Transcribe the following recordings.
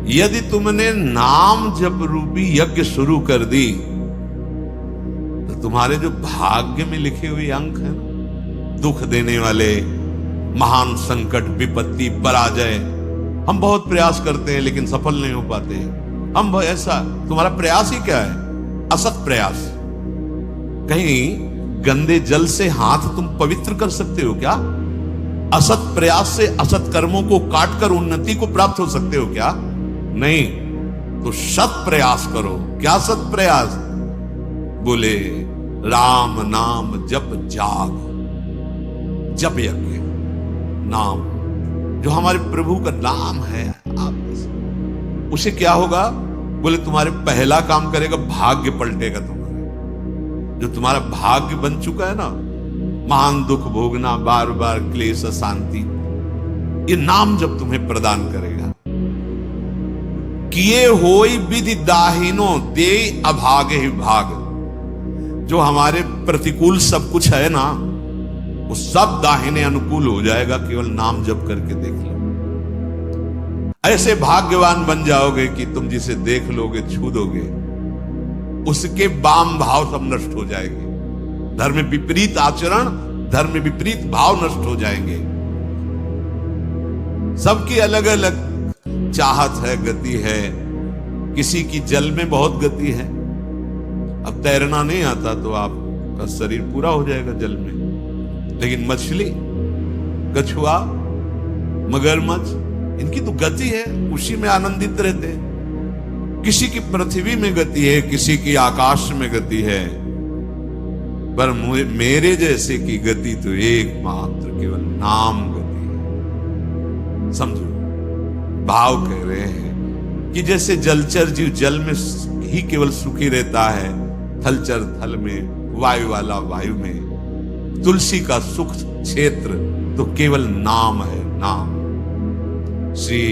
यदि तुमने नाम जप रूपी यज्ञ शुरू कर दी तो तुम्हारे जो भाग्य में लिखे हुए अंक है ना, दुख देने वाले, महान संकट, विपत्ति, पराजय, हम बहुत प्रयास करते हैं लेकिन सफल नहीं हो पाते। हम ऐसा, तुम्हारा प्रयास ही क्या है? असत प्रयास। कहीं गंदे जल से हाथ तुम पवित्र कर सकते हो क्या? असत प्रयास से असत कर्मों को काटकर उन्नति को प्राप्त हो सकते हो क्या? नहीं। तो सत प्रयास करो। क्या सत प्रयास? बोले राम नाम जप जाग, जप यज्ञ, नाम जो हमारे प्रभु का नाम है, आप उसे क्या होगा? बोले तुम्हारे पहला काम करेगा, भाग्य पलटेगा तुम्हारा। जो तुम्हारा भाग्य बन चुका है ना, महान दुख भोगना, बार बार क्लेश, अशांति, ये नाम जब तुम्हें प्रदान करेगा। किए होई विधि दाहिनो दे अभागे ही भाग। जो हमारे प्रतिकूल सब कुछ है ना, वो सब दाहिने अनुकूल हो जाएगा, केवल नाम जप करके देख लो। ऐसे भाग्यवान बन जाओगे कि तुम जिसे देख लोगे, छू दोगे, उसके वाम भाव सब नष्ट हो जाएंगे। धर्म में विपरीत आचरण, धर्म में विपरीत भाव नष्ट हो जाएंगे। सबकी अलग अलग चाहत है, गति है। किसी की जल में बहुत गति है। अब तैरना नहीं आता तो आपका शरीर पूरा हो जाएगा जल में, लेकिन मछली, कछुआ, मगरमच्छ, इनकी तो गति है, उसी में आनंदित रहते हैं। किसी की पृथ्वी में गति है, किसी की आकाश में गति है, पर मेरे जैसे की गति तो एकमात्र केवल नाम गति है। समझो, भाव कह रहे हैं कि जैसे जलचर जीव जल में ही केवल सुखी रहता है, थलचर थल में, वायु वाला वायु में, तुलसी का सुख क्षेत्र तो केवल नाम है, नाम। श्री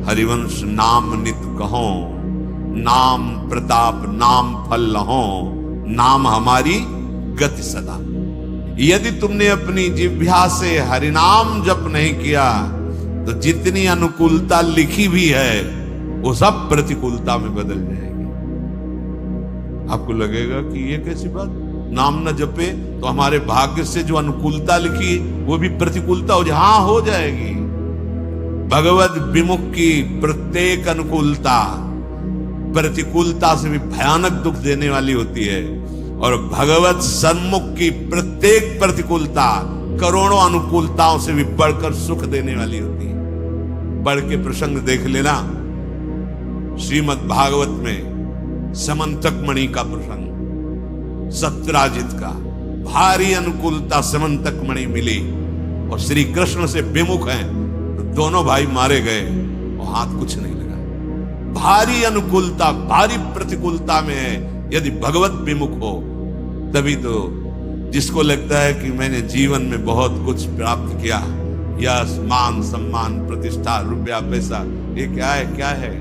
हरिवंश नाम नित कहो, नाम प्रताप नाम फल लहो, नाम हमारी गति सदा। यदि तुमने अपनी जिह्वा से हरिनाम जप नहीं किया तो जितनी अनुकूलता लिखी भी है वो सब प्रतिकूलता में बदल जाएगी। आपको लगेगा कि ये कैसी बात, नाम न जपे तो हमारे भाग्य से जो अनुकूलता लिखी वो भी प्रतिकूलता हो जाए। हाँ, हो जाएगी। भगवत विमुख की प्रत्येक अनुकूलता प्रतिकूलता से भी भयानक दुख देने वाली होती है, और भगवत सन्मुख की प्रत्येक प्रतिकूलता करोड़ों अनुकूलताओं से भी बढ़कर सुख देने वाली होती है। बढ़ के प्रसंग देख लेना, श्रीमद् भागवत में समंतक मणि का प्रसंग, सत्यराजित का। भारी अनुकूलता समंतक मणि मिली और श्री कृष्ण से विमुख हैं तो दोनों भाई मारे गए और हाथ कुछ नहीं लगा। भारी अनुकूलता, भारी प्रतिकूलता में है, यदि भगवत विमुख हो तभी तो। जिसको लगता है कि मैंने जीवन में बहुत कुछ प्राप्त किया, यश, मान, सम्मान, प्रतिष्ठा, रुपया, पैसा, ये क्या है, क्या है?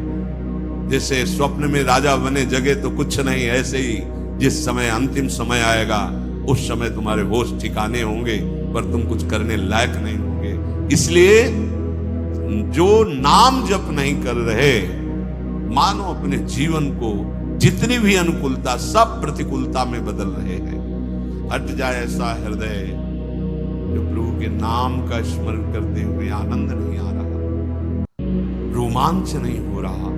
जैसे स्वप्न में राजा बने जगे तो कुछ नहीं, ऐसे ही जिस समय अंतिम समय आएगा उस समय तुम्हारे होश ठिकाने होंगे पर तुम कुछ करने लायक नहीं होंगे। इसलिए जो नाम जप नहीं कर रहे, मानो अपने जीवन को जितनी भी अनुकूलता सब प्रतिकूलता में बदल रहे हैं। हट जाए ऐसा हृदय जो प्रभु के नाम का स्मरण करते हुए आनंद नहीं आ रहा, रोमांच नहीं हो रहा।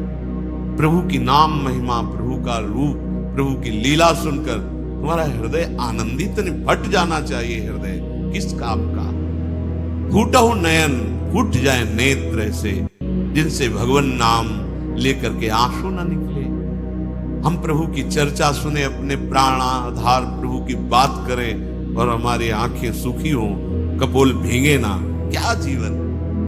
प्रभु की नाम महिमा, प्रभु का रूप, प्रभु की लीला सुनकर तुम्हारा हृदय आनंदित नहीं, फट जाना चाहिए हृदय। किस काम का? फूटहु नयन, फूट जाए नेत्र ऐसे जिनसे भगवान नाम लेकर के आंसू ना निकले। हम प्रभु की चर्चा सुने, अपने प्राणाधार प्रभु की बात करें और हमारी आंखें सुखी हों, कपोल भीगे ना। क्या जीवन!